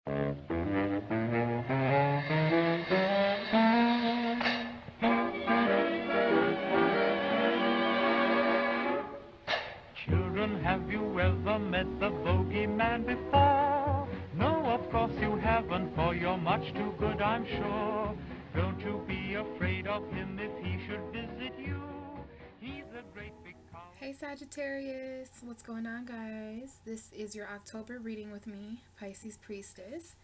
Children, have you ever met the Bogeyman before? No, of course you haven't, for you're much too good, I'm sure. Don't you be afraid of him if he should visit you. He's a great big cow. Hey Sagittarius, what's going on, guys? This is your October reading with me, Pisces Priestess.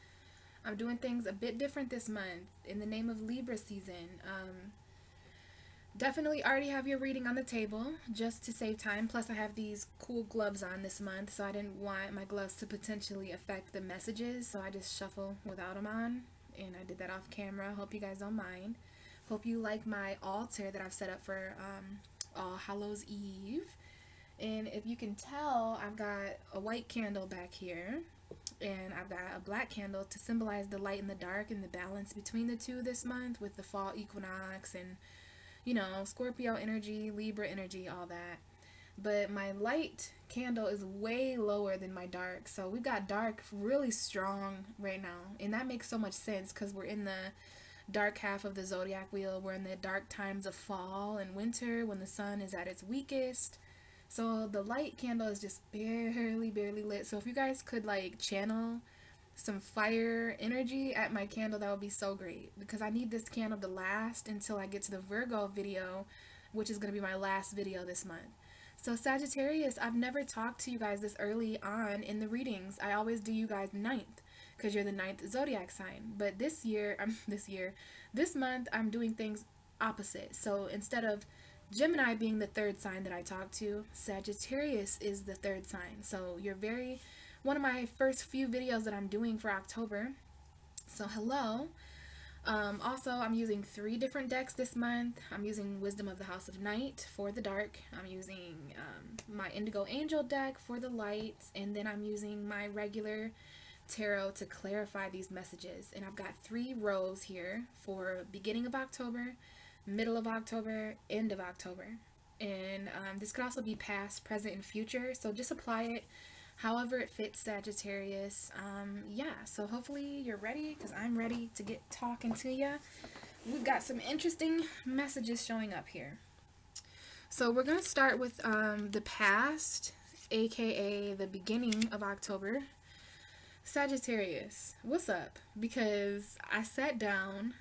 I'm doing things a bit different this month in the name of Libra season. Definitely already have your reading on the table just to save time. Plus I have these cool gloves on this month, so I didn't want my gloves to potentially affect the messages, so I just shuffle without them on, and I did that off camera. Hope you guys don't mind. Hope you like my altar that I've set up for All Hallows Eve. And if you can tell, I've got a white candle back here, and I've got a black candle to symbolize the light and the dark and the balance between the two this month with the fall equinox and, you know, Scorpio energy, Libra energy, all that. But my light candle is way lower than my dark, so we've got dark really strong right now, and that makes so much sense because we're in the dark half of the zodiac wheel. We're in the dark times of fall and winter when the sun is at its weakest. So the light candle is just barely lit. So if you guys could like channel some fire energy at my candle, that would be so great, because I need this candle to last until I get to the Virgo video, which is going to be my last video this month. So Sagittarius, I've never talked to you guys this early on in the readings. I always do you guys ninth because you're the ninth zodiac sign. But this month, I'm doing things opposite. So instead of Gemini being the third sign that I talk to, Sagittarius is the third sign. So you're one of my first few videos that I'm doing for October. So hello. Also, I'm using 3 different decks this month. I'm using Wisdom of the House of Night for the dark. I'm using my Indigo Angel deck for the light. And then I'm using my regular tarot to clarify these messages. And I've got 3 rows here for beginning of October, middle of October, end of October. And this could also be past, present, and future. So just apply it however it fits, Sagittarius. Yeah, so hopefully you're ready, because I'm ready to get talking to you. We've got some interesting messages showing up here. So we're going to start with the past, aka the beginning of October. Sagittarius, what's up? Because I sat down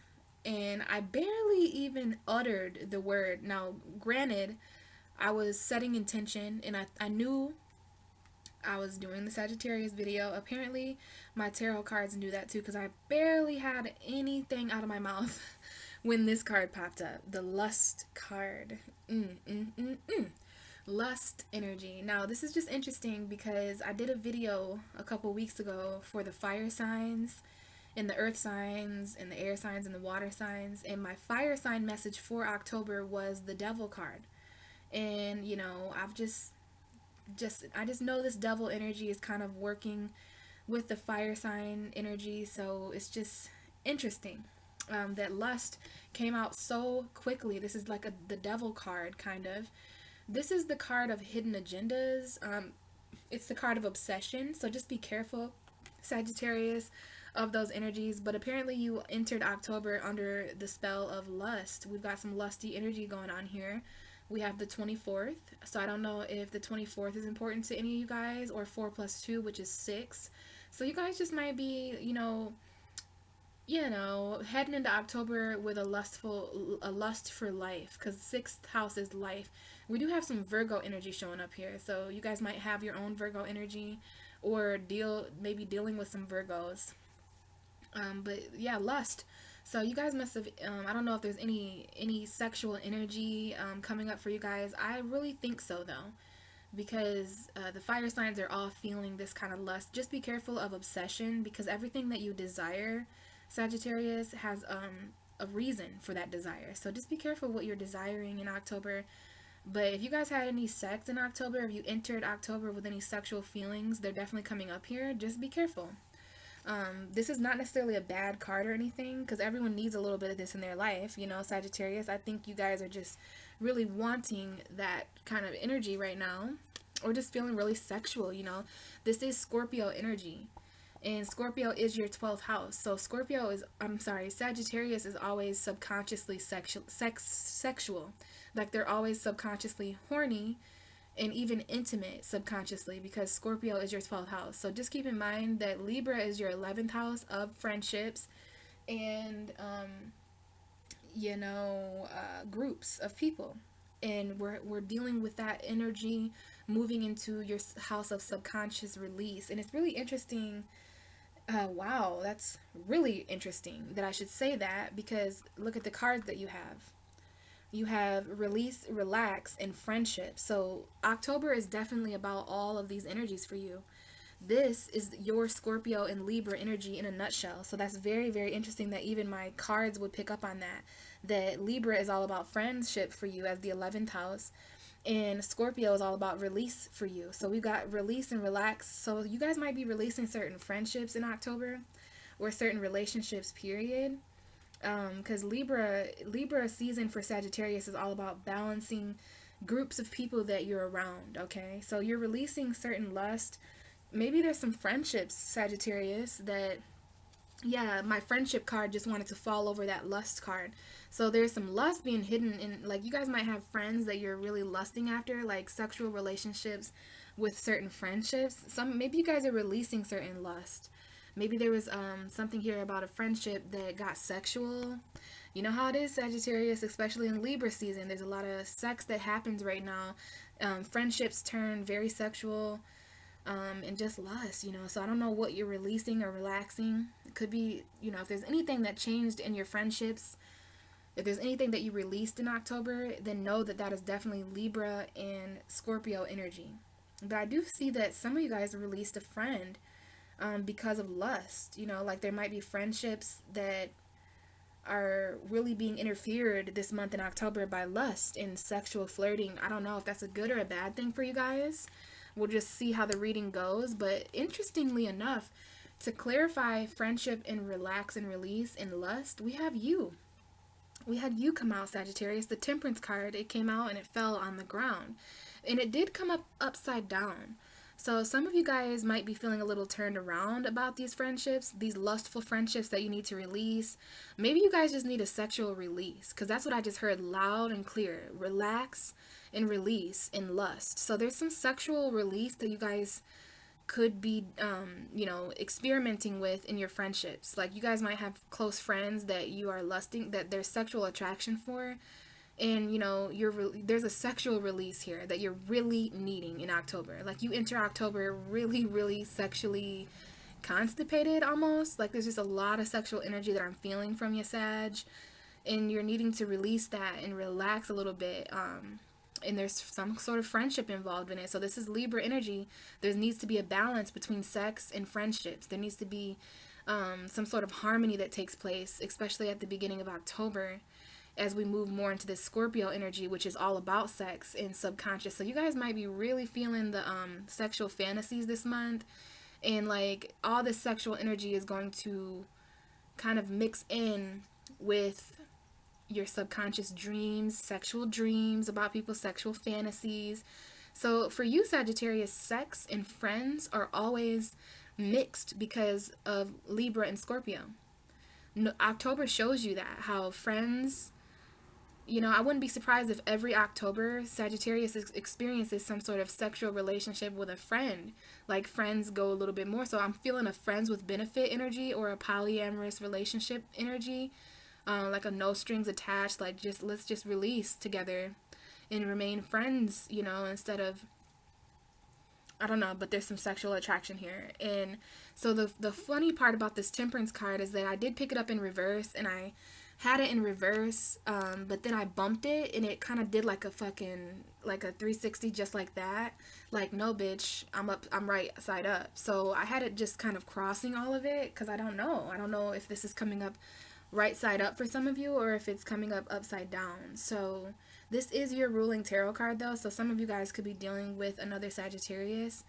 and I barely even uttered the word. Now, granted, I was setting intention, and I knew I was doing the Sagittarius video. Apparently, my tarot cards knew that too, because I barely had anything out of my mouth when this card popped up. The Lust card. Lust energy. Now, this is just interesting because I did a video a couple weeks ago for the fire signs and the earth signs and the air signs and the water signs, and my fire sign message for October was the Devil card. And, you know, I just know this devil energy is kind of working with the fire sign energy, so it's just interesting that Lust came out so quickly. This is like the devil card, kind of. This is the card of hidden agendas. It's the card of obsession, so just be careful, Sagittarius, of those energies. But apparently you entered October under the spell of lust. We've got some lusty energy going on here. We have the 24th, so I don't know if the 24th is important to any of you guys, or 4 + 2, which is 6. So you guys just might be, you know, heading into October with a lust for life, because 6th house is life. We do have some Virgo energy showing up here, so you guys might have your own Virgo energy, or maybe dealing with some Virgos. But yeah, lust. So you guys must have, I don't know if there's any sexual energy coming up for you guys. I really think so, though, because the fire signs are all feeling this kind of lust. Just be careful of obsession, because everything that you desire, Sagittarius, has a reason for that desire. So just be careful what you're desiring in October. But if you guys had any sex in October, if you entered October with any sexual feelings, they're definitely coming up here. Just be careful. This is not necessarily a bad card or anything, because everyone needs a little bit of this in their life, you know, Sagittarius. I think you guys are just really wanting that kind of energy right now, or just feeling really sexual, you know. This is Scorpio energy, And Scorpio is your 12th house. So Sagittarius is always subconsciously sexual. Like they're always subconsciously horny and even intimate subconsciously, because Scorpio is your 12th house. So just keep in mind that Libra is your 11th house of friendships and groups of people. And we're dealing with that energy moving into your house of subconscious release. And it's really interesting. Wow, that's really interesting that I should say that, because look at the cards that you have. You have release, relax, and friendship. So October is definitely about all of these energies for you. This is your Scorpio and Libra energy in a nutshell. So that's very, very interesting that even my cards would pick up on that. That Libra is all about friendship for you as the 11th house. And Scorpio is all about release for you. So we've got release and relax. So you guys might be releasing certain friendships in October, or certain relationships, period. Because Libra season for Sagittarius is all about balancing groups of people that you're around. Okay, so you're releasing certain lust. Maybe there's some friendships, Sagittarius, that, yeah, my friendship card just wanted to fall over that lust card. So there's some lust being hidden in, like, you guys might have friends that you're really lusting after, like sexual relationships with certain friendships. Maybe you guys are releasing certain lust. Maybe there was something here about a friendship that got sexual. You know how it is, Sagittarius, especially in Libra season. There's a lot of sex that happens right now. Friendships turn very sexual. And just lust, So I don't know what you're releasing or relaxing. It could be, if there's anything that changed in your friendships, if there's anything that you released in October, then know that that is definitely Libra and Scorpio energy. But I do see that some of you guys released a friend because of lust. Like there might be friendships that are really being interfered this month in October by lust and sexual flirting. I don't know if that's a good or a bad thing for you guys. We'll just see how the reading goes. But interestingly enough, to clarify friendship and relax and release and lust, we have you. We had you come out, Sagittarius. The Temperance card, it came out and it fell on the ground. And it did come up upside down. So some of you guys might be feeling a little turned around about these friendships, these lustful friendships that you need to release. Maybe you guys just need a sexual release, because that's what I just heard loud and clear. Relax and release in lust. So there's some sexual release that you guys could be, experimenting with in your friendships. Like you guys might have close friends that you are lusting, that there's sexual attraction for. And there's a sexual release here that you're really needing in October. Like you enter October really, really sexually constipated almost. Like there's just a lot of sexual energy that I'm feeling from you, Sag. And you're needing to release that and relax a little bit. And there's some sort of friendship involved in it. So this is Libra energy. There needs to be a balance between sex and friendships. There needs to be some sort of harmony that takes place, especially at the beginning of October, as we move more into this Scorpio energy, which is all about sex and subconscious. So you guys might be really feeling the sexual fantasies this month. And like all this sexual energy is going to kind of mix in with your subconscious dreams, sexual dreams about people's sexual fantasies. So for you, Sagittarius, sex and friends are always mixed because of Libra and Scorpio. October shows you that, how friends, I wouldn't be surprised if every October Sagittarius experiences some sort of sexual relationship with a friend. Like friends go a little bit more. So I'm feeling a friends with benefit energy, or a polyamorous relationship energy. Like a no strings attached, like let's just release together and remain friends, instead of, I don't know, but there's some sexual attraction here. And so the funny part about this Temperance card is that I did pick it up in reverse, and I had it in reverse, but then I bumped it and it kind of did like a 360, just like that. Like, no bitch, I'm right side up. So I had it just kind of crossing all of it, because I don't know if this is coming up right side up for some of you, or if it's coming up upside down. So this is your ruling tarot card though, so some of you guys could be dealing with another Sagittarius,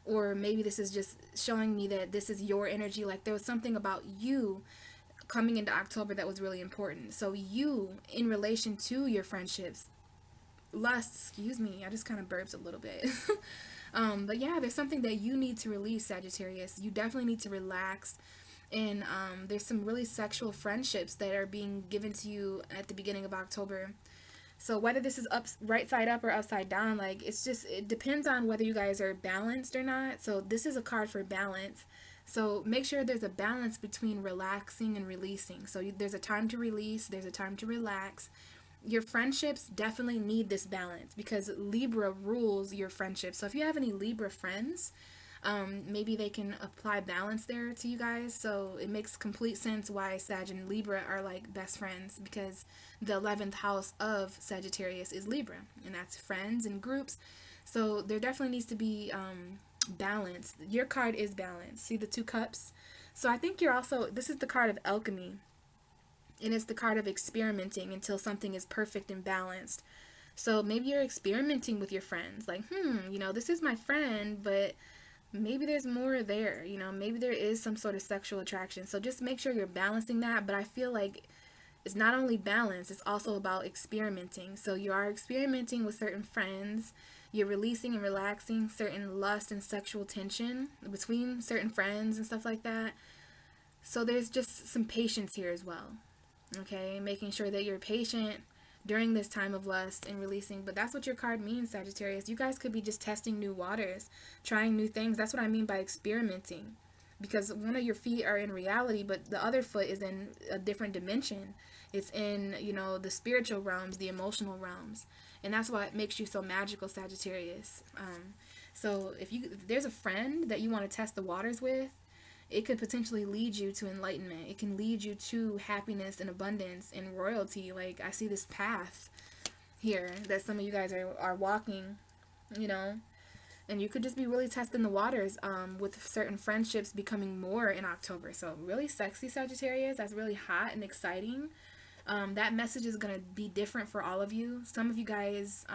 or maybe this is just showing me that this is your energy. Like there was something about you coming into October that was really important. So you, in relation to your friendships, lust, excuse me, I just kind of burped a little bit. But yeah, there's something that you need to release, Sagittarius. You definitely need to relax. And there's some really sexual friendships that are being given to you at the beginning of October. So whether this is up right side up or upside down, like it depends on whether you guys are balanced or not. So this is a card for balance. So make sure there's a balance between relaxing and releasing. So there's a time to release, there's a time to relax. Your friendships definitely need this balance because Libra rules your friendships. So if you have any Libra friends, maybe they can apply balance there to you guys. So it makes complete sense why Sag and Libra are like best friends, because the 11th house of Sagittarius is Libra, and that's friends and groups. So there definitely needs to be balance. Your card is balance. See the 2 cups? So I think you're also, this is the card of alchemy, and it's the card of experimenting until something is perfect and balanced. So maybe you're experimenting with your friends, like, this is my friend, but maybe there's more there, maybe there is some sort of sexual attraction. So just make sure you're balancing that. But I feel like it's not only balance, it's also about experimenting. So you are experimenting with certain friends. You're releasing and relaxing certain lust and sexual tension between certain friends and stuff like that. So there's just some patience here as well. Okay, making sure that you're patient during this time of lust and releasing. But that's what your card means, Sagittarius. You guys could be just testing new waters, trying new things. That's what I mean by experimenting, because one of your feet are in reality, but the other foot is in a different dimension. It's in, the spiritual realms, the emotional realms. And that's what makes you so magical, Sagittarius. So if there's a friend that you want to test the waters with, it could potentially lead you to enlightenment. It can lead you to happiness and abundance and royalty. Like, I see this path here that some of you guys are walking, and you could just be really testing the waters with certain friendships becoming more in October. So really sexy, Sagittarius. That's really hot and exciting. That message is going to be different for all of you. Some of you guys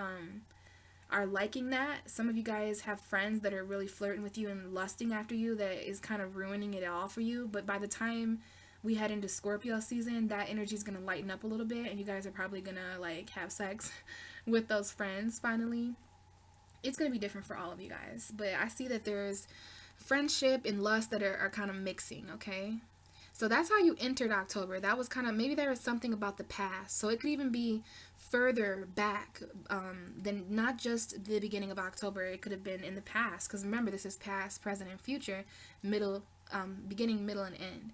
are liking that. Some of you guys have friends that are really flirting with you and lusting after you, that is kind of ruining it all for you. But by the time we head into Scorpio season, that energy is going to lighten up a little bit, and you guys are probably going to like have sex with those friends finally. It's going to be different for all of you guys. But I see that there's friendship and lust that are kind of mixing, okay? So that's how you entered October. That was kind of, maybe there was something about the past. So it could even be further back than not just the beginning of October. It could have been in the past, because remember, this is past, present, and future, middle, beginning, middle, and end.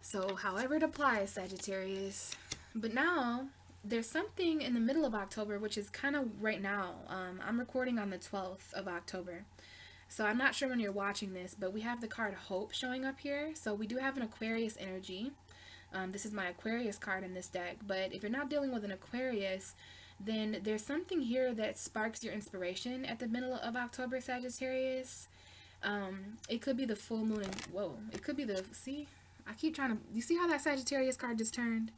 So however it applies, Sagittarius. But now there's something in the middle of October, which is kind of right now. I'm recording on the 12th of October. So I'm not sure when you're watching this, but we have the card Hope showing up here. So we do have an Aquarius energy. This is my Aquarius card in this deck. But if you're not dealing with an Aquarius, then there's something here that sparks your inspiration at the middle of October, Sagittarius. It could be the full moon. It could be see? I keep trying to, you see how that Sagittarius card just turned?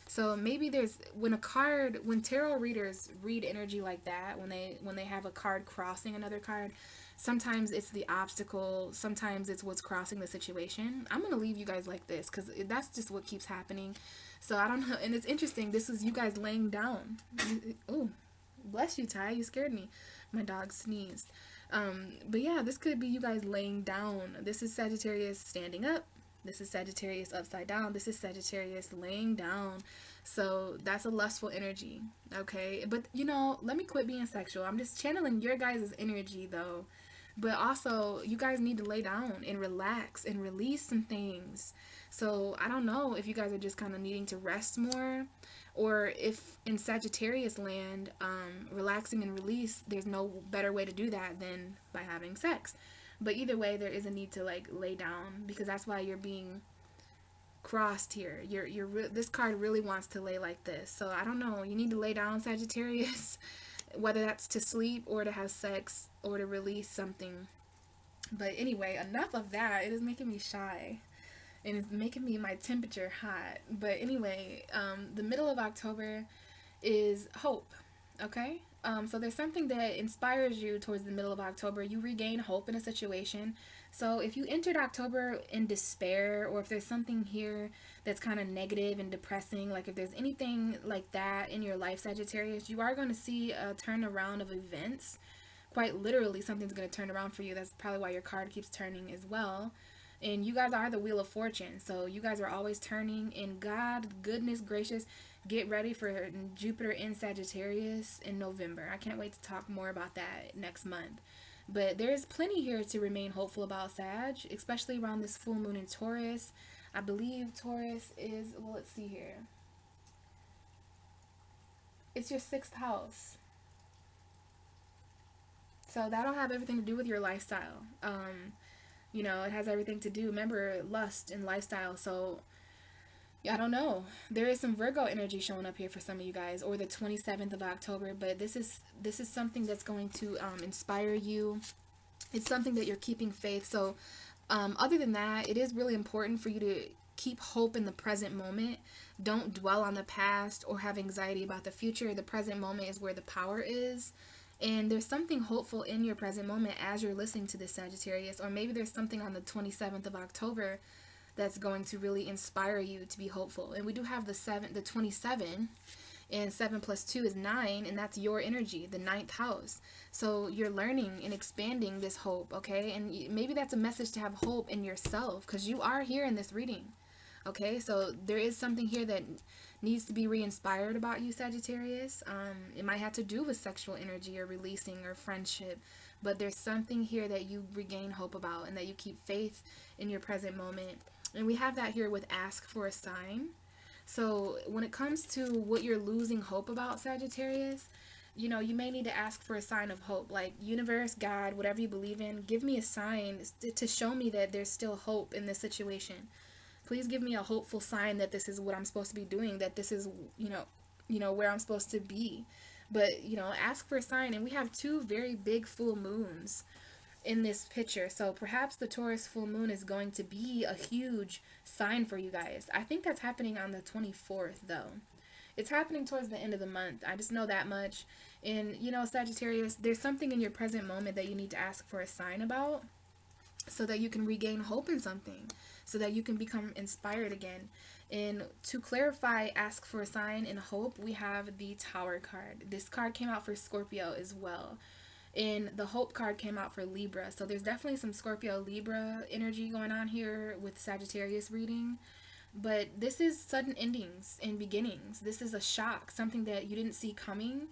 So maybe when tarot readers read energy like that, when they have a card crossing another card, sometimes it's the obstacle, sometimes it's what's crossing the situation. I'm going to leave you guys like this because that's just what keeps happening. So I don't know. And it's interesting. This is you guys laying down. Oh, bless you, Ty. You scared me. My dog sneezed. But yeah, this could be you guys laying down. This is Sagittarius standing up. This is Sagittarius upside down. This is Sagittarius laying down. So that's a lustful energy. Okay. But let me quit being sexual. I'm just channeling your guys' energy though. But also, you guys need to lay down and relax and release some things. So I don't know if you guys are just kind of needing to rest more, or if in Sagittarius land, relaxing and release, there's no better way to do that than by having sex. But either way, there is a need to like lay down, because that's why you're being crossed here. This card really wants to lay like this. So I don't know. You need to lay down, Sagittarius. Whether that's to sleep or to have sex or to release something. But anyway, enough of that. It is making me shy. And it's making my temperature hot. But anyway, the middle of October is hope. Okay? So there's something that inspires you towards the middle of October. You regain hope in a situation. So if you entered October in despair, or if there's something here that's kind of negative and depressing, like if there's anything like that in your life, Sagittarius, you are going to see a turnaround of events. quite literally something's going to turn around for you. That's probably why your card keeps turning as well. And you guys are the wheel of fortune, so you guys are always turning. And God, goodness gracious, get ready for Jupiter in Sagittarius in November. I can't wait to talk more about that next month. But there's plenty here to remain hopeful about, Sag, especially around this full moon in Taurus. I believe Taurus is, well, let's see here. It's your 6th house. So that'll have everything to do with your lifestyle. You know, it has everything to do, remember, lust and lifestyle. So I don't know. There is some Virgo energy showing up here for some of you guys, or the 27th of October, but this is something that's going to inspire you. It's something that you're keeping faith. So other than that, it is really important for you to keep hope in the present moment. Don't dwell on the past or have anxiety about the future. The present moment is where the power is. And there's something hopeful in your present moment as you're listening to this, Sagittarius. Or maybe there's something on the 27th of October that's going to really inspire you to be hopeful. And we do have the 27, and 7 plus 2 is 9, and that's your energy, the 9th house. So you're learning and expanding this hope, okay? And maybe that's a message to have hope in yourself, because you are here in this reading, okay? So there is something here that needs to be re-inspired about you, Sagittarius. It might have to do with sexual energy or releasing or friendship, but there's something here that you regain hope about and that you keep faith in your present moment. And we have that here with ask for a sign. So when it comes to what you're losing hope about, Sagittarius, you know, you may need to ask for a sign of hope. Like, universe, God, whatever you believe in, give me a sign to show me that there's still hope in this situation. Please give me a hopeful sign that this is what I'm supposed to be doing, that this is, you know, where I'm supposed to be. But, you know, ask for a sign. And we have 2 very big full moons in this picture. So perhaps the Taurus full moon is going to be a huge sign for you guys. I think that's happening on the 24th, though. It's happening towards the end of the month. I just know that much. And, you know, Sagittarius, there's something in your present moment that you need to ask for a sign about, so that you can regain hope in something, so that you can become inspired again. And to clarify, ask for a sign and hope, we have the Tower card. This card came out for Scorpio as well. And the Hope card came out for Libra. So there's definitely some Scorpio Libra energy going on here with Sagittarius reading. But this is sudden endings and beginnings. This is a shock, something that you didn't see coming.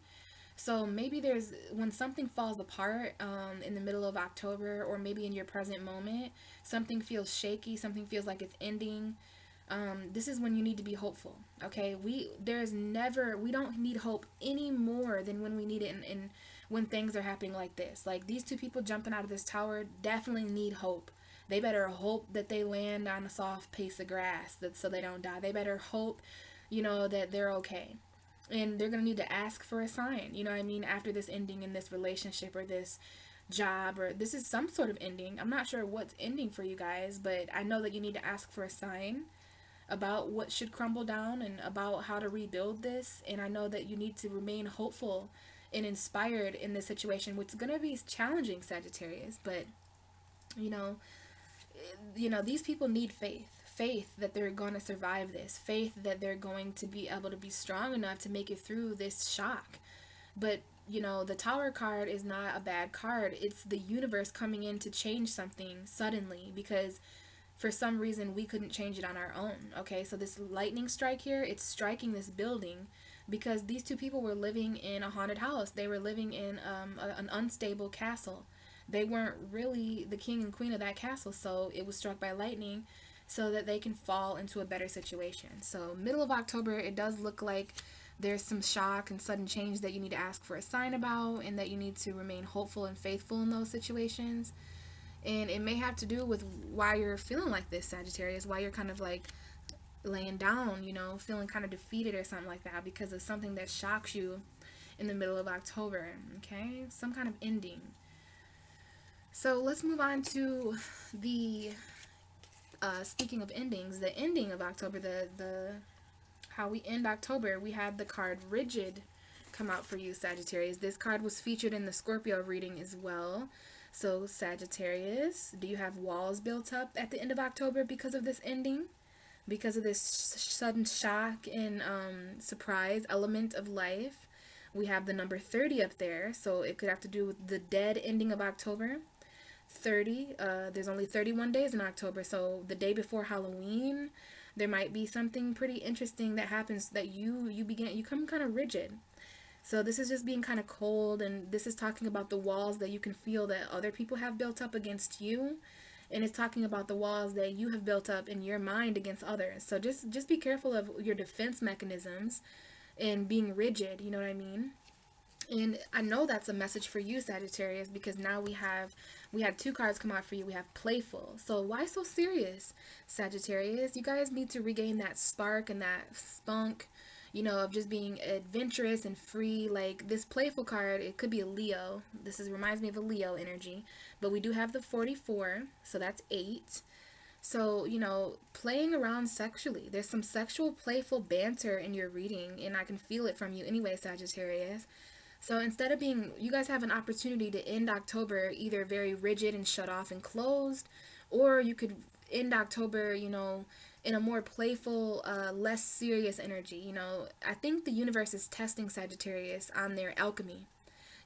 So maybe there's, when something falls apart in the middle of October, or maybe in your present moment, something feels shaky, something feels like it's ending. This is when you need to be hopeful, okay? We don't need hope any more than when we need it in when things are happening like this. Like, these 2 people jumping out of this tower definitely need hope. They better hope that they land on a soft piece of grass, so they don't die. They better hope, you know, that they're okay. And they're going to need to ask for a sign, you know what I mean, after this ending in this relationship or this job, or this is some sort of ending. I'm not sure what's ending for you guys, but I know that you need to ask for a sign about what should crumble down and about how to rebuild this. And I know that you need to remain hopeful and inspired in this situation, which is going to be challenging, Sagittarius. But you know, these people need faith that they're going to survive this, faith that they're going to be able to be strong enough to make it through this shock. But you know, the Tower card is not a bad card. It's the universe coming in to change something suddenly, because for some reason we couldn't change it on our own. Okay, so this lightning strike here, it's striking this building because these 2 people were living in a haunted house. They were living in an unstable castle. They weren't really the king and queen of that castle, so it was struck by lightning so that they can fall into a better situation. So middle of October, it does look like there's some shock and sudden change that you need to ask for a sign about, and that you need to remain hopeful and faithful in those situations. And it may have to do with why you're feeling like this, Sagittarius, why you're kind of like laying down, you know, feeling kind of defeated or something like that because of something that shocks you in the middle of October, okay? Some kind of ending. So let's move on to the, speaking of endings, the ending of October, the how we end October. We had the card Rigid come out for you, Sagittarius. This card was featured in the Scorpio reading as well. So Sagittarius, do you have walls built up at the end of October because of this ending? Because of this sudden shock and surprise element of life? We have the number 30 up there, so it could have to do with the dead ending of October. 30, there's only 31 days in October, so the day before Halloween, there might be something pretty interesting that happens that you come kind of rigid. So this is just being kind of cold, and this is talking about the walls that you can feel that other people have built up against you, and it's talking about the walls that you have built up in your mind against others. So just be careful of your defense mechanisms and being rigid, you know what I mean? And I know that's a message for you, Sagittarius, because now we had two cards come out for you. We have playful. So why so serious, Sagittarius? You guys need to regain that spark and that spunk, of just being adventurous and free. Like this playful card, it could be a Leo. Reminds me of a Leo energy. But we do have the 44, so that's 8. So, playing around sexually. There's some sexual, playful banter in your reading, and I can feel it from you anyway, Sagittarius. So instead of you guys have an opportunity to end October either very rigid and shut off and closed, or you could end October, in a more playful, less serious energy. I think the universe is testing Sagittarius on their alchemy.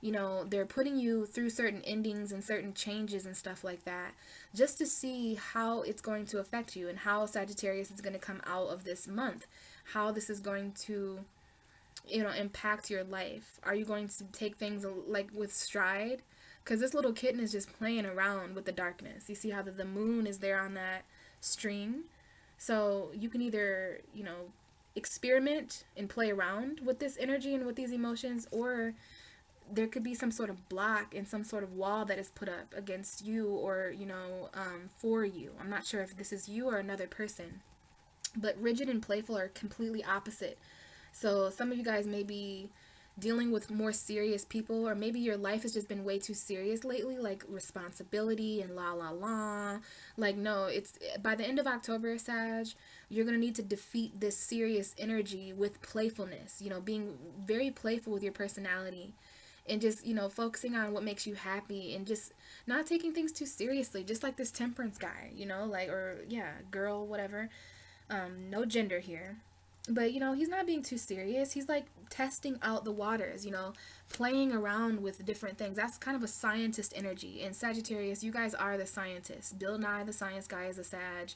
They're putting you through certain endings and certain changes and stuff like that, just to see how it's going to affect you and how Sagittarius is going to come out of this month, how this is going to, impact your life. Are you going to take things like with stride? Because this little kitten is just playing around with the darkness. You see how the moon is there on that string? So you can either, experiment and play around with this energy and with these emotions, or there could be some sort of block and some sort of wall that is put up against you or, for you. I'm not sure if this is you or another person. But rigid and playful are completely opposite. So some of you guys may be dealing with more serious people, or maybe your life has just been way too serious lately, like responsibility and la la la. Like, no, it's by the end of October, Sag, you're going to need to defeat this serious energy with playfulness, being very playful with your personality. And just, focusing on what makes you happy and just not taking things too seriously. Just like this temperance guy, girl, whatever. No gender here. But, he's not being too serious. He's like testing out the waters, playing around with different things. That's kind of a scientist energy. And Sagittarius, you guys are the scientists. Bill Nye, the science guy, is a Sag.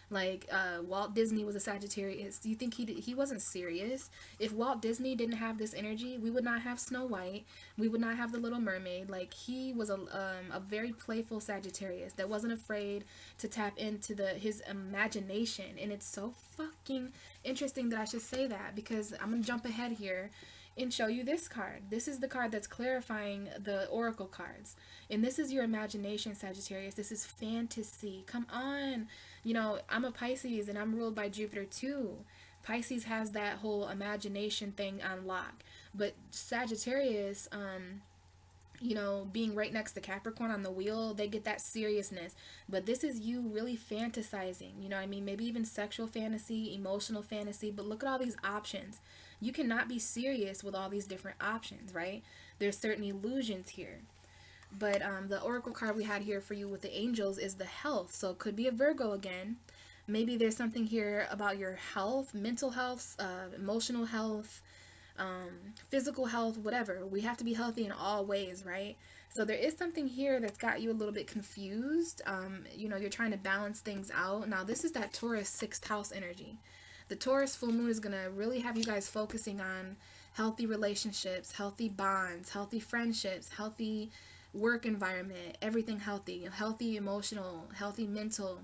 Like, Walt Disney was a Sagittarius. Do you think he wasn't serious? If Walt Disney didn't have this energy, we would not have Snow White. We would not have the Little Mermaid. Like, he was a very playful Sagittarius that wasn't afraid to tap into his imagination. And it's so fucking interesting that I should say that, because I'm going to jump ahead here and show you this card. This is the card that's clarifying the oracle cards. And this is your imagination, Sagittarius. This is fantasy. Come on. I'm a Pisces and I'm ruled by Jupiter too. Pisces has that whole imagination thing on lock. But Sagittarius, being right next to Capricorn on the wheel, they get that seriousness. But this is you really fantasizing, maybe even sexual fantasy, emotional fantasy. But look at all these options. You cannot be serious with all these different options, right? There's certain illusions here. But the oracle card we had here for you with the angels is the health. So it could be a Virgo again. Maybe there's something here about your health, mental health, emotional health, physical health, whatever. We have to be healthy in all ways, right? So there is something here that's got you a little bit confused. You're trying to balance things out. Now, this is that Taurus 6th house energy. The Taurus full moon is going to really have you guys focusing on healthy relationships, healthy bonds, healthy friendships, healthy work environment, everything healthy emotional, healthy mental,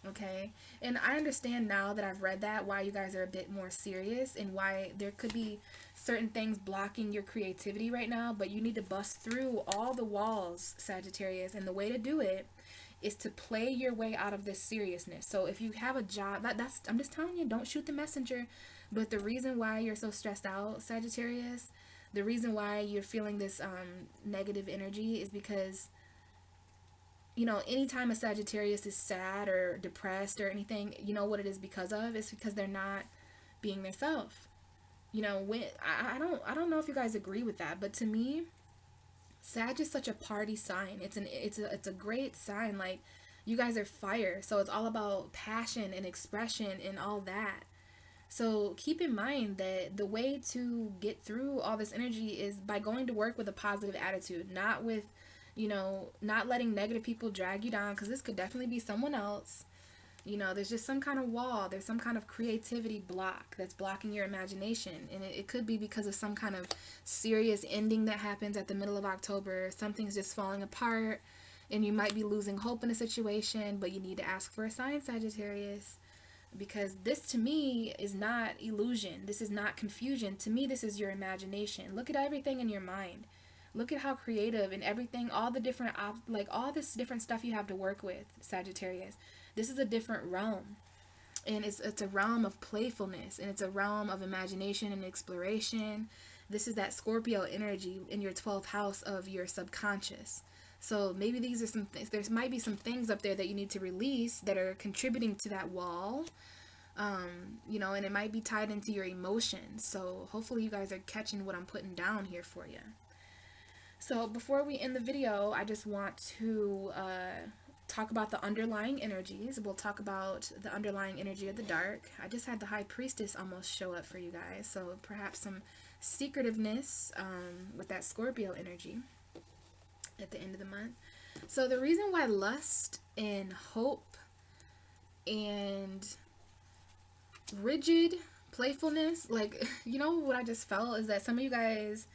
okay? And I understand now that I've read that, why you guys are a bit more serious and why there could be certain things blocking your creativity right now, but you need to bust through all the walls, Sagittarius, and the way to do it is to play your way out of this seriousness. So if you have a job, that's I'm just telling you, don't shoot the messenger. But the reason why you're so stressed out, Sagittarius, the reason why you're feeling this negative energy is because, anytime a Sagittarius is sad or depressed or anything, you know what it is because of? It's because they're not being themselves. When I don't know if you guys agree with that, but to me, Sag is such a party sign. It's a great sign. Like, you guys are fire, so it's all about passion and expression and all that. So keep in mind that the way to get through all this energy is by going to work with a positive attitude, not with, not letting negative people drag you down, because this could definitely be someone else. There's just some kind of wall. There's some kind of creativity block that's blocking your imagination. And it could be because of some kind of serious ending that happens at the middle of October. Something's just falling apart and you might be losing hope in a situation, but you need to ask for a sign, Sagittarius. Because this to me is not illusion. This is not confusion. To me, this is your imagination. Look at everything in your mind. Look at how creative and everything, all the different, all this different stuff you have to work with, Sagittarius. This is a different realm. And it's a realm of playfulness, and it's a realm of imagination and exploration. This is that Scorpio energy in your 12th house of your subconscious. So maybe these are some things, there might be some things up there that you need to release that are contributing to that wall, and it might be tied into your emotions. So hopefully you guys are catching what I'm putting down here for you. So before we end the video, I just want to talk about the underlying energies. We'll talk about the underlying energy of the dark. I just had the High Priestess almost show up for you guys. So perhaps some secretiveness with that Scorpio energy at the end of the month. So the reason why lust and hope and rigid playfulness, what I just felt is that some of you guys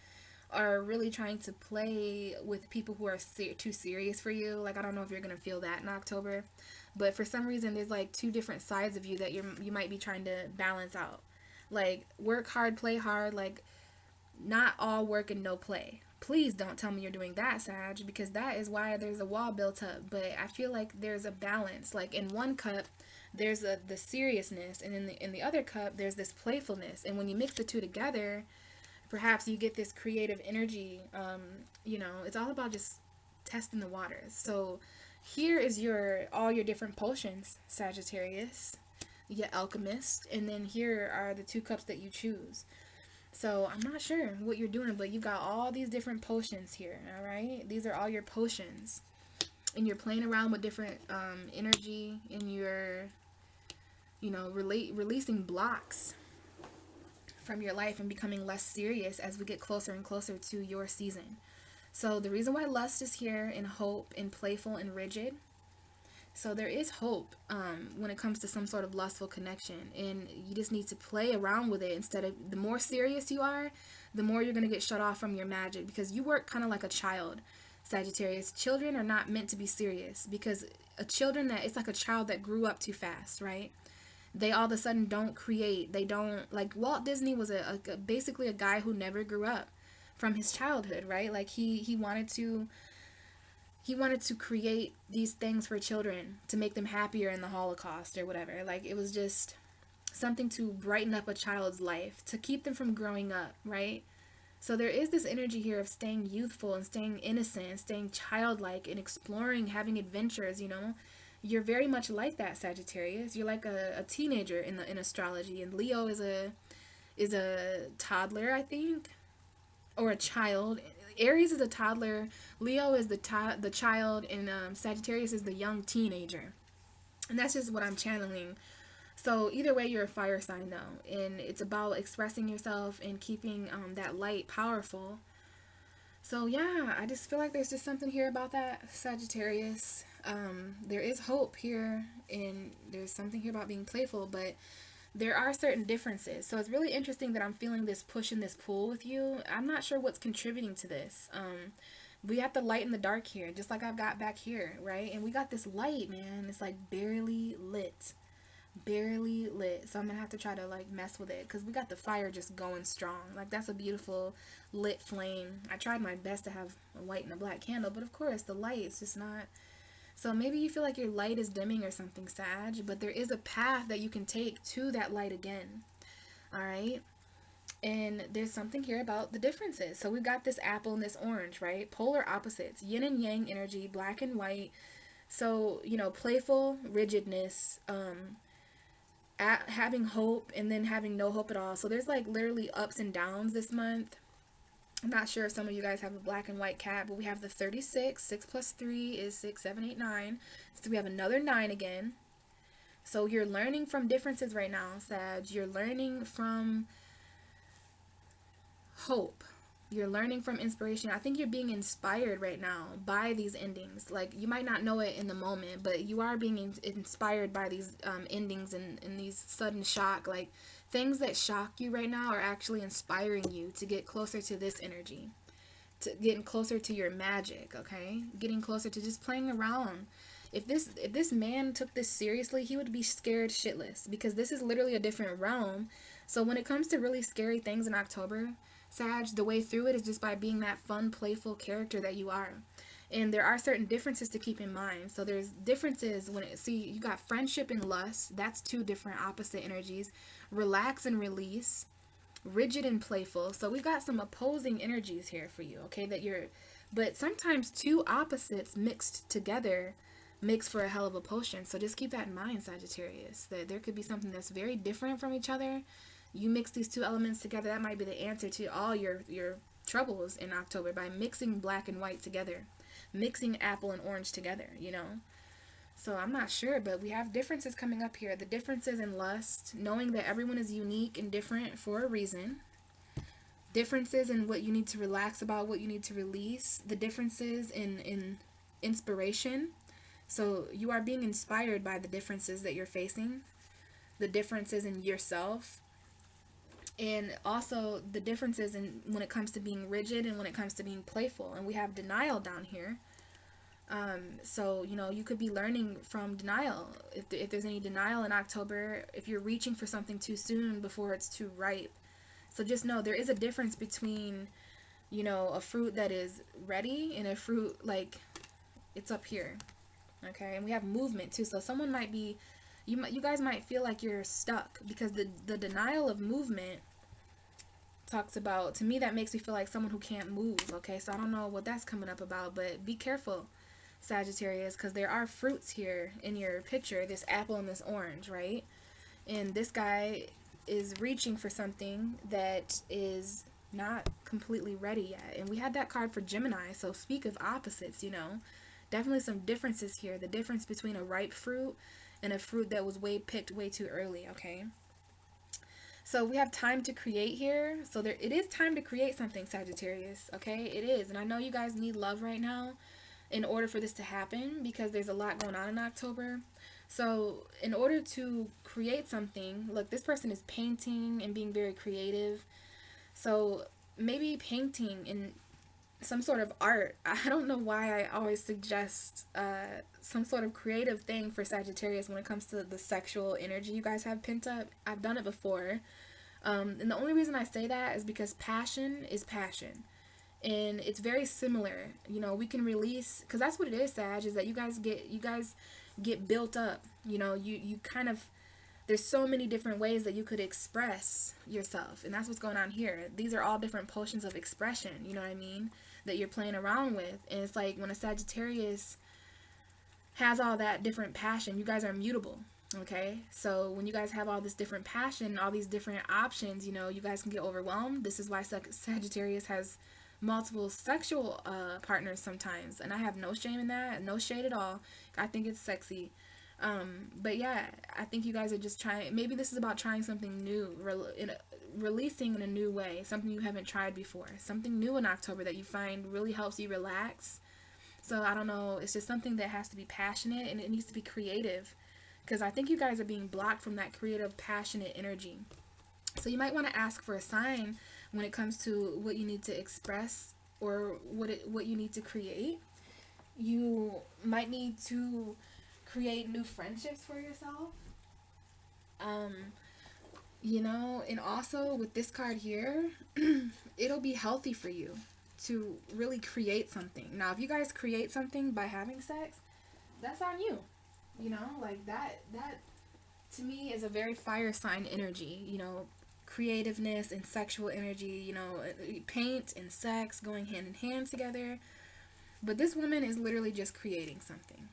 are really trying to play with people who are too serious for you. I don't know if you're gonna feel that in October, but for some reason there's two different sides of you that you might be trying to balance out. Work hard, play hard, not all work and no play. Please don't tell me you're doing that, Sag, because that is why there's a wall built up. But I feel like there's a balance. In one cup, there's the seriousness, and in the other cup, there's this playfulness. And when you mix the two together, perhaps you get this creative energy. It's all about just testing the waters. So here is all your different potions, Sagittarius, you alchemist, and then here are the 2 cups that you choose. So I'm not sure what you're doing, but you've got all these different potions here, all right? These are all your potions. And you're playing around with different energy, and you're, releasing blocks from your life and becoming less serious as we get closer and closer to your season. So the reason why lust is here, and hope, and playful, and rigid. So there is hope when it comes to some sort of lustful connection, and you just need to play around with it. Instead of, the more serious you are, the more you're going to get shut off from your magic, because you work kind of like a child, Sagittarius. Children are not meant to be serious, because it's like a child that grew up too fast, right? They all of a sudden don't create. They don't, Walt Disney was basically a guy who never grew up from his childhood, right? He wanted to create these things for children to make them happier in the Holocaust or whatever. It was just something to brighten up a child's life, to keep them from growing up, right? So there is this energy here of staying youthful and staying innocent and staying childlike and exploring, having adventures, You're very much like that, Sagittarius. You're like a teenager in astrology, and Leo is a toddler, I think, or a child. Aries is a toddler, Leo is the child, and Sagittarius is the young teenager. And that's just what I'm channeling. So either way, you're a fire sign, though, and it's about expressing yourself and keeping that light powerful. So yeah, I just feel like there's just something here about that, Sagittarius. There is hope here, and there's something here about being playful, but there are certain differences. So it's really interesting that I'm feeling this push and this pull with you. I'm not sure what's contributing to this. We have the light and the dark here, just like I've got back here, right? And we got this light, man. It's barely lit. Barely lit. So I'm gonna have to try to mess with it, because we got the fire just going strong. That's a beautiful lit flame. I tried my best to have a white and a black candle, but of course the light is just not. So maybe you feel like your light is dimming or something, Sag, but there is a path that you can take to that light again. All right. And there's something here about the differences. So we've got this apple and this orange, right? Polar opposites, yin and yang energy, black and white. So, playful rigidness, having hope, and then having no hope at all. So there's literally ups and downs this month. I'm not sure if some of you guys have a black and white cat, but we have the 36. 6 plus 3 is 6, 7, 8, 9. So we have another 9 again. So you're learning from differences right now, Sag. You're learning from hope. You're learning from inspiration. I think you're being inspired right now by these endings. Like, you might not know it in the moment, but you are being inspired by these endings and these sudden shock. Like, things that shock you right now are actually inspiring you to get closer to this energy, to getting closer to your magic, okay? Getting closer to just playing around. If this man took this seriously, he would be scared shitless, because this is literally a different realm. So when it comes to really scary things in October, Sag, the way through it is just by being that fun, playful character that you are. And there are certain differences to keep in mind. So there's differences when you got friendship and lust. That's two different opposite energies. Relax and release. Rigid and playful. So we've got some opposing energies here for you, okay? But sometimes two opposites mixed together makes for a hell of a potion. So just keep that in mind, Sagittarius, that there could be something that's very different from each other. You mix these two elements together, that might be the answer to all your troubles in October, by mixing black and white together, mixing apple and orange together, you know. So I'm not sure, but we have differences coming up here. The differences in lust, knowing that everyone is unique and different for a reason. Differences in what you need to relax about, what you need to release. The differences in inspiration. So you are being inspired by the differences that you're facing. The differences in yourself. And also the differences in when it comes to being rigid and when it comes to being playful. And we have denial down here. So, you know, you could be learning from denial. If there's any denial in October, if you're reaching for something too soon before it's too ripe. So just know there is a difference between, you know, a fruit that is ready and a fruit, like, it's up here. Okay? And we have movement too. So someone might be, you guys might feel like you're stuck, because the denial of movement talks about, to me, that makes me feel like someone who can't move. Okay? So I don't know what that's coming up about, but be careful, Sagittarius, because there are fruits here in your picture, this apple and this orange, right? And this guy is reaching for something that is not completely ready yet. And we had that card for Gemini, so speak of opposites, you know. Definitely some differences here. The difference between a ripe fruit and a fruit that was picked way too early, okay? So we have time to create here. So it is time to create something, Sagittarius, okay? It is. And I know you guys need love right now in order for this to happen, because there's a lot going on in October. So in order to create something, look, this person is painting and being very creative. So maybe painting in some sort of art. I don't know why I always suggest some sort of creative thing for Sagittarius when it comes to the sexual energy you guys have pent up. I've done it before. And the only reason I say that is because passion is passion. And it's very similar. You know, we can release, because that's what it is, Sag, is that you guys get built up. You know, you kind of, there's so many different ways that you could express yourself, and that's what's going on here. These are all different potions of expression, you know what I mean, that you're playing around with. And it's like when a Sagittarius has all that different passion, you guys are mutable, okay? So when you guys have all this different passion, all these different options, you know, you guys can get overwhelmed. This is why Sagittarius has multiple sexual partners sometimes, and I have no shame in that, no shade at all. I think it's sexy. But yeah, I think you guys are just trying, maybe this is about trying something new, releasing in a new way, something you haven't tried before, something new in October that you find really helps you relax. So I don't know, it's just something that has to be passionate, and it needs to be creative, because I think you guys are being blocked from that creative, passionate energy. So you might want to ask for a sign when it comes to what you need to express, or what you need to create. You might need to create new friendships for yourself. You know, and also with this card here, it'll be healthy for you to really create something. Now, if you guys create something by having sex, that's on you. You know, like that to me is a very fire sign energy, you know, creativeness and sexual energy, you know, paint and sex going hand in hand together. But this woman is literally just creating something.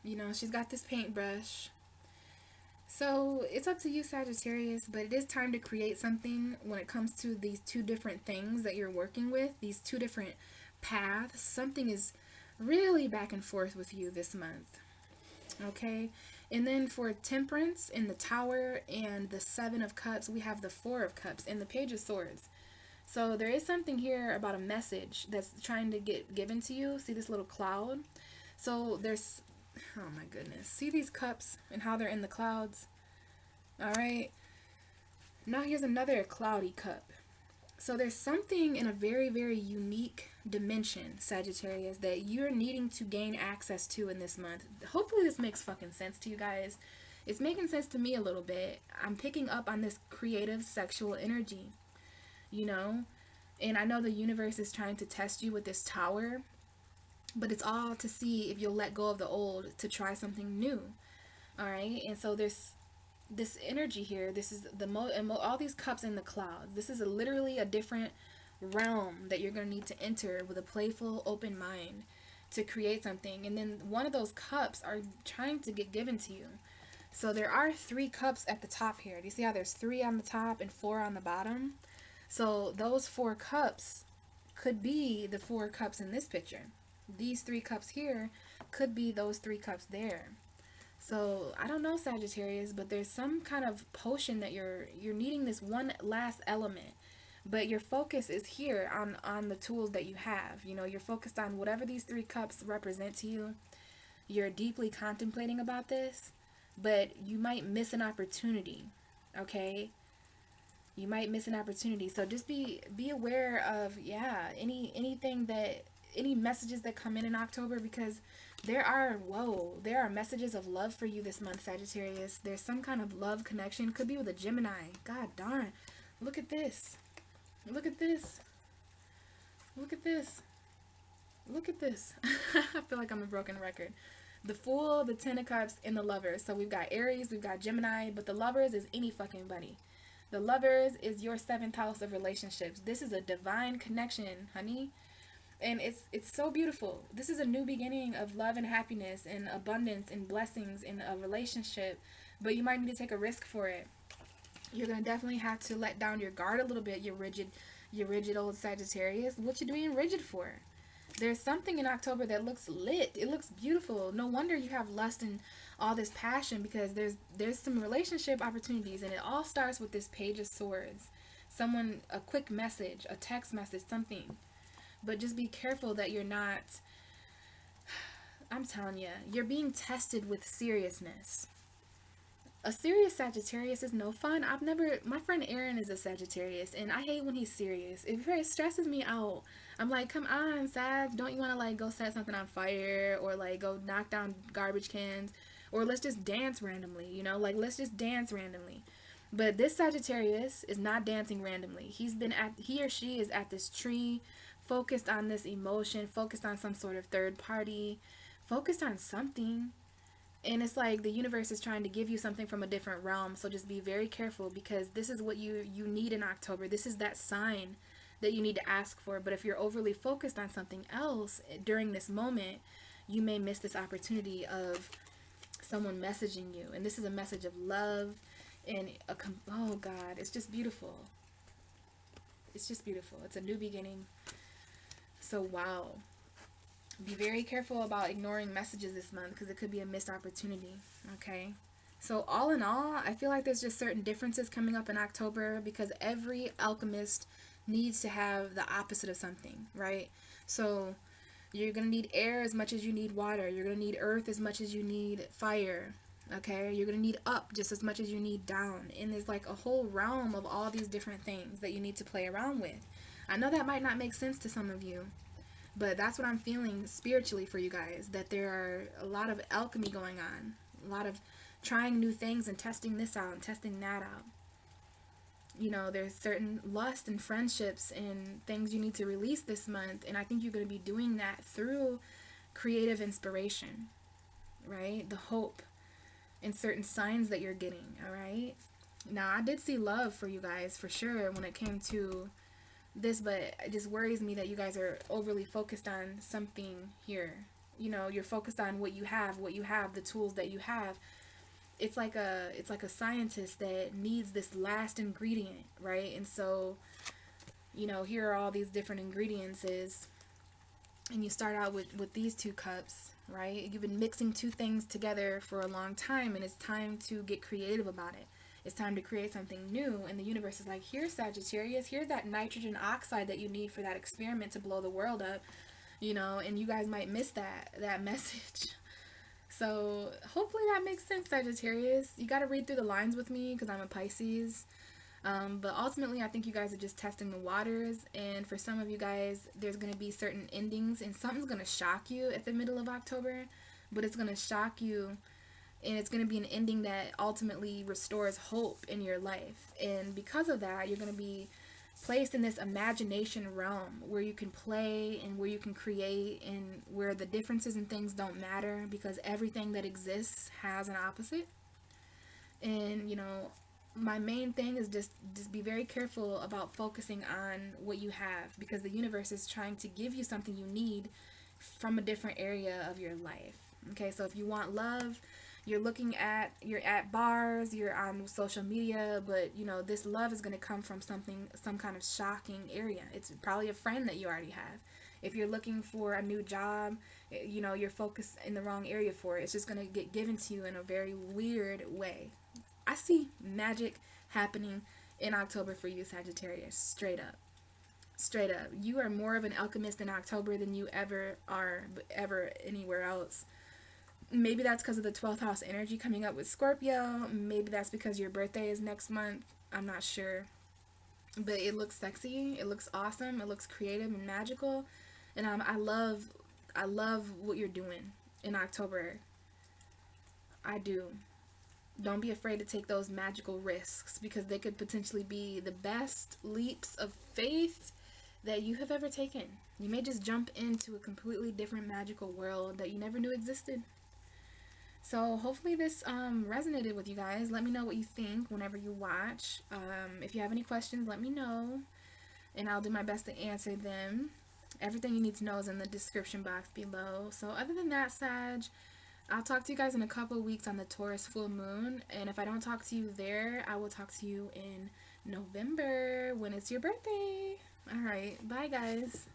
You know, she's got this paintbrush. So it's up to you, Sagittarius, but it is time to create something when it comes to these two different things that you're working with, these two different paths. Something is really back and forth with you this month, okay? And then for Temperance in the Tower and the Seven of Cups, we have the Four of Cups and the Page of Swords. So there is something here about a message that's trying to get given to you. See this little cloud? So there's, oh my goodness. See these cups and how they're in the clouds? All right. Now here's another cloudy cup. So there's something in a very, very unique dimension, Sagittarius, that you're needing to gain access to in this month. Hopefully this makes fucking sense to you guys. It's making sense to me a little bit. I'm picking up on this creative sexual energy, you know? And I know the universe is trying to test you with this tower, but it's all to see if you'll let go of the old to try something new. All right? And so there's this energy here. This is all these cups in the clouds. This is literally a different realm that you're going to need to enter with a playful, open mind to create something. And then one of those cups are trying to get given to you. So there are 3 cups at the top here. Do you see how there's 3 on the top and 4 on the bottom? So those 4 cups could be the 4 cups in this picture. These 3 cups here could be those 3 cups there. So I don't know, Sagittarius, but there's some kind of potion that you're needing, this one last element. But your focus is here on the tools that you have. You know, you're focused on whatever these 3 cups represent to you. You're deeply contemplating about this, but you might miss an opportunity, okay? You might miss an opportunity. So just be aware of, any messages that come in October, because there are messages of love for you this month, Sagittarius. There's some kind of love connection. Could be with a Gemini. God darn. Look at this. Look at this. Look at this. Look at this. I feel like I'm a broken record. The Fool, the Ten of Cups, and the Lovers. So we've got Aries, we've got Gemini, but the Lovers is any fucking buddy. The Lovers is your 7th house of relationships. This is a divine connection, honey. And it's so beautiful. This is a new beginning of love and happiness and abundance and blessings in a relationship. But you might need to take a risk for it. You're going to definitely have to let down your guard a little bit, you rigid old Sagittarius. What you being rigid for? There's something in October that looks lit. It looks beautiful. No wonder you have lust and all this passion, because there's some relationship opportunities, and it all starts with this Page of Swords. Someone, a quick message, a text message, something. But just be careful that you're not, I'm telling you, you're being tested with seriousness. A serious Sagittarius is no fun. My friend Aaron is a Sagittarius, and I hate when he's serious. It stresses me out. I'm like, come on, Sag, don't you want to like go set something on fire, or like go knock down garbage cans, or let's just dance randomly, you know, like let's just dance randomly. But this Sagittarius is not dancing randomly. He or she is at this tree, focused on this emotion, focused on some sort of third party, focused on something. And it's like the universe is trying to give you something from a different realm. So just be very careful, because this is what you need in October. This is that sign that you need to ask for. But if you're overly focused on something else during this moment, you may miss this opportunity of someone messaging you. And this is a message of love and oh God, it's just beautiful. It's just beautiful. It's a new beginning. So wow. Be very careful about ignoring messages this month, because it could be a missed opportunity, okay? So all in all, I feel like there's just certain differences coming up in October, because every alchemist needs to have the opposite of something, right? So you're going to need air as much as you need water. You're going to need earth as much as you need fire, okay? You're going to need up just as much as you need down. And there's like a whole realm of all these different things that you need to play around with. I know that might not make sense to some of you, but that's what I'm feeling spiritually for you guys, that there are a lot of alchemy going on, a lot of trying new things and testing this out and testing that out. You know, there's certain lust and friendships and things you need to release this month, and I think you're going to be doing that through creative inspiration, right? The hope and certain signs that you're getting, all right? Now, I did see love for you guys for sure when it came to this, but it just worries me that you guys are overly focused on something here. You know, you're focused on what you have, the tools that you have. It's like a scientist that needs this last ingredient, right? And so, you know, here are all these different ingredients, and you start out with these 2 cups, right? You've been mixing two things together for a long time, and it's time to get creative about it. It's time to create something new, and the universe is like, here's Sagittarius, here's that nitrogen oxide that you need for that experiment to blow the world up, you know, and you guys might miss that message. So hopefully that makes sense, Sagittarius. You got to read through the lines with me because I'm a Pisces. But ultimately, I think you guys are just testing the waters. And for some of you guys, there's going to be certain endings, and something's going to shock you at the middle of October. But it's going to shock you, and it's going to be an ending that ultimately restores hope in your life. And because of that, you're going to be placed in this imagination realm where you can play and where you can create, and where the differences in things don't matter, because everything that exists has an opposite. And you know, my main thing is just be very careful about focusing on what you have, because the universe is trying to give you something you need from a different area of your life. Okay, so if you want love, you're at bars, you're on social media, but you know, this love is going to come from some kind of shocking area. It's probably a friend that you already have. If you're looking for a new job, you know, you're focused in the wrong area for it. It's just going to get given to you in a very weird way. I see magic happening in October for you, Sagittarius. Straight up. Straight up. You are more of an alchemist in October than you ever are ever anywhere else. Maybe that's because of the 12th house energy coming up with Scorpio. Maybe that's because your birthday is next month. I'm not sure. But it looks sexy. It looks awesome. It looks creative and magical. And I love what you're doing in October. I do. Don't be afraid to take those magical risks, because they could potentially be the best leaps of faith that you have ever taken. You may just jump into a completely different magical world that you never knew existed. So hopefully this resonated with you guys. Let me know what you think whenever you watch. If you have any questions, let me know, and I'll do my best to answer them. Everything you need to know is in the description box below. So other than that, Sag, I'll talk to you guys in a couple of weeks on the Taurus full moon. And if I don't talk to you there, I will talk to you in November when it's your birthday. All right. Bye, guys.